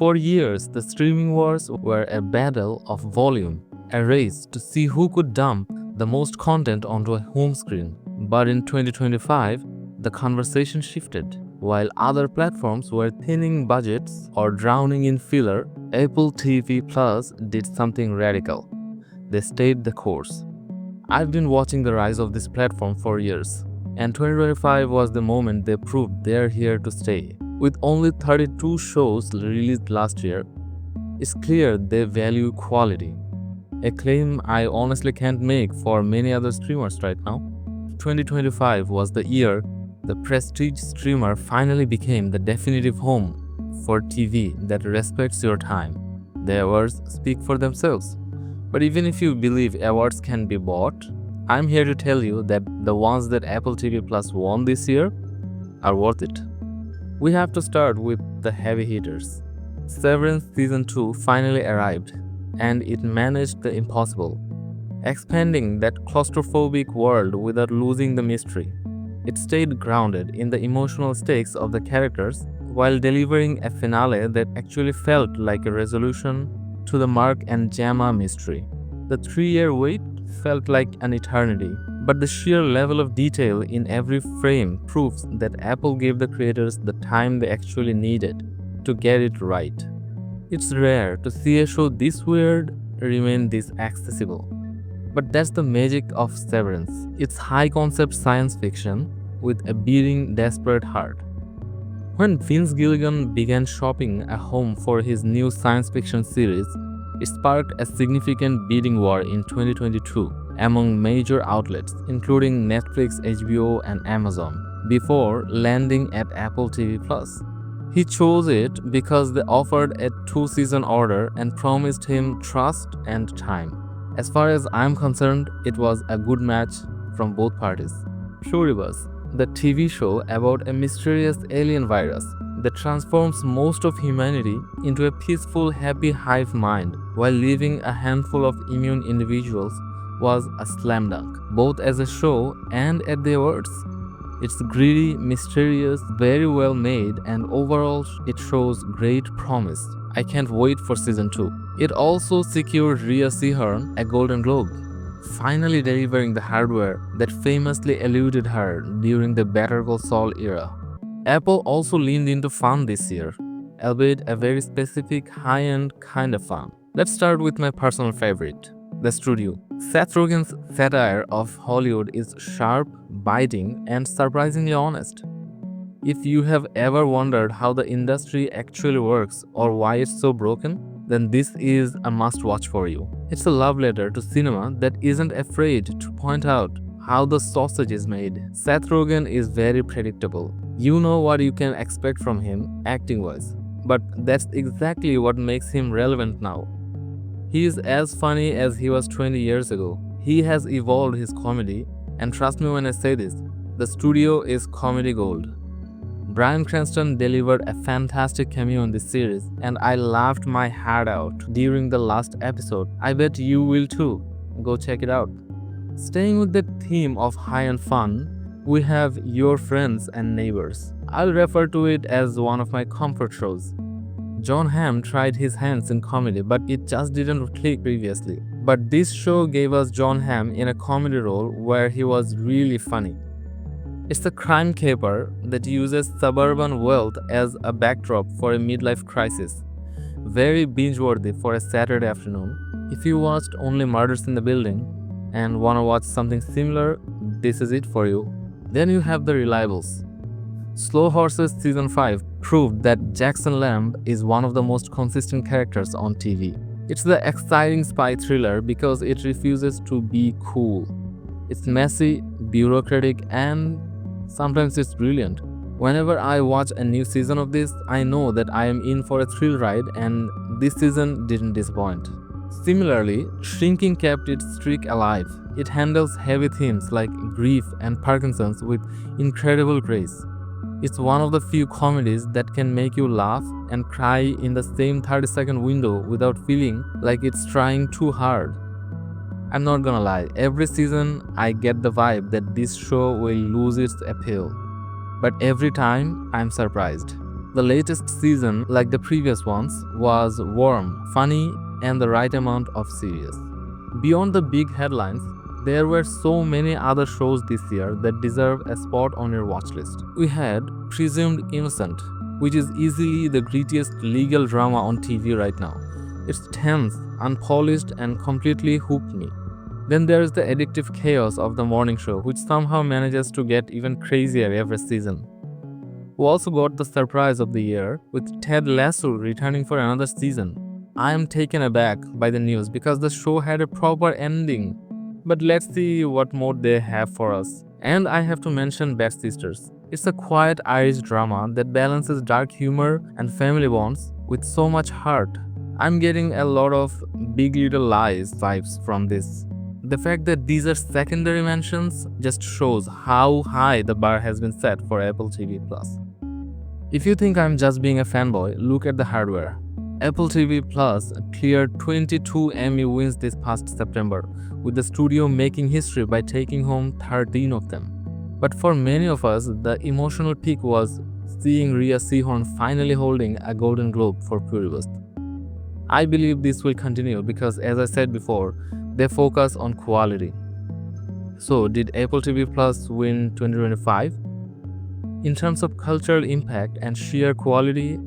For years, the streaming wars were a battle of volume, a race to see who could dump the most content onto a home screen. But in 2025, the conversation shifted. While other platforms were thinning budgets or drowning in filler, Apple TV Plus did something radical. They stayed the course. I've been watching the rise of this platform for years, and 2025 was the moment they proved they're here to stay. With only 32 shows released last year, it's clear they value quality, a claim I honestly can't make for many other streamers right now. 2025 was the year the prestige streamer finally became the definitive home for TV that respects your time. The awards speak for themselves. But even if you believe awards can be bought, I'm here to tell you that the ones that Apple TV Plus won this year are worth it. We have to start with the heavy hitters. Severance Season 2 finally arrived, and it managed the impossible, expanding that claustrophobic world without losing the mystery. It stayed grounded in the emotional stakes of the characters while delivering a finale that actually felt like a resolution to the Mark and Jamma mystery. The 3-year wait felt like an eternity, but the sheer level of detail in every frame proves that Apple gave the creators the time they actually needed to get it right. It's rare to see a show this weird remain this accessible. But that's the magic of Severance. It's high-concept science fiction with a beating, desperate heart. When Vince Gilligan began shopping a home for his new science fiction series, it sparked a significant bidding war in 2022 among major outlets, including Netflix, HBO, and Amazon, before landing at Apple TV Plus. He chose it because they offered a 2-season order and promised him trust and time. As far as I'm concerned, it was a good match from both parties. Pluribus, the TV show about a mysterious alien virus that transforms most of humanity into a peaceful, happy hive mind while leaving a handful of immune individuals, was a slam dunk, both as a show and at the awards. It's gritty, mysterious, very well made, and overall it shows great promise. I can't wait for Season 2. It also secured Rhea Seehorn a Golden Globe, finally delivering the hardware that famously eluded her during the Better Call Saul era. Apple also leaned into fun this year, albeit a very specific high-end kind of fun. Let's start with my personal favorite, The Studio. Seth Rogen's satire of Hollywood is sharp, biting, and surprisingly honest. If you have ever wondered how the industry actually works or why it's so broken, then this is a must-watch for you. It's a love letter to cinema that isn't afraid to point out how the sausage is made. Seth Rogen is very predictable. You know what you can expect from him acting-wise, but that's exactly what makes him relevant now. He is as funny as he was 20 years ago. He has evolved his comedy, and trust me when I say this, The Studio is comedy gold. Bryan Cranston delivered a fantastic cameo in this series, and I laughed my heart out during the last episode. I bet you will too. Go check it out. Staying with the theme of high-end fun, we have Your Friends and Neighbors. I'll refer to it as one of my comfort shows. Jon Hamm tried his hands in comedy, but it just didn't click previously. But this show gave us Jon Hamm in a comedy role where he was really funny. It's a crime caper that uses suburban wealth as a backdrop for a midlife crisis. Very binge-worthy for a Saturday afternoon. If you watched only Murders in the Building and want to watch something similar, this is it for you. Then you have The Reliables. Slow Horses Season 5 proved that Jackson Lamb is one of the most consistent characters on TV. It's the exciting spy thriller because it refuses to be cool. It's messy, bureaucratic, and sometimes it's brilliant. Whenever I watch a new season of this, I know that I am in for a thrill ride, and this season didn't disappoint. Similarly, Shrinking kept its streak alive. It handles heavy themes like grief and Parkinson's with incredible grace. It's one of the few comedies that can make you laugh and cry in the same 30-second window without feeling like it's trying too hard. I'm not gonna lie, every season I get the vibe that this show will lose its appeal. But every time, I'm surprised. The latest season, like the previous ones, was warm, funny, and the right amount of serious. Beyond the big headlines, there were so many other shows this year that deserve a spot on your watch list. We had Presumed Innocent, which is easily the grittiest legal drama on TV right now. It's tense, unpolished, and completely hooked me. Then there's the addictive chaos of the morning show, which somehow manages to get even crazier every season. We also got the surprise of the year, with Ted Lasso returning for another season. I am taken aback by the news because the show had a proper ending. But let's see what more they have for us. And I have to mention Bad Sisters. It's a quiet Irish drama that balances dark humor and family bonds with so much heart. I'm getting a lot of Big Little Lies vibes from this. The fact that these are secondary mentions just shows how high the bar has been set for Apple TV+. If you think I'm just being a fanboy, look at the hardware. Apple TV Plus cleared 22 Emmy wins this past September, with the studio making history by taking home 13 of them. But for many of us, the emotional peak was seeing Rhea Seehorn finally holding a Golden Globe for Pluribus. I believe this will continue because, as I said before, they focus on quality. So, did Apple TV Plus win 2025? In terms of cultural impact and sheer quality,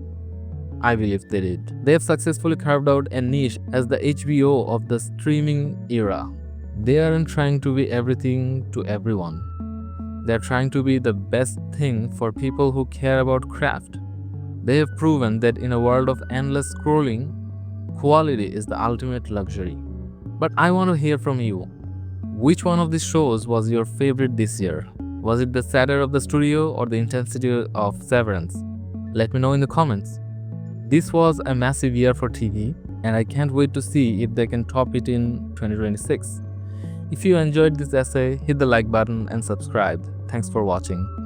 I believe they did. They have successfully carved out a niche as the HBO of the streaming era. They aren't trying to be everything to everyone. They're trying to be the best thing for people who care about craft. They have proven that in a world of endless scrolling, quality is the ultimate luxury. But I want to hear from you. Which one of these shows was your favorite this year? Was it the satire of the studio or the intensity of Severance? Let me know in the comments. This was a massive year for TV, and I can't wait to see if they can top it in 2026. If you enjoyed this essay, hit the like button and subscribe. Thanks for watching.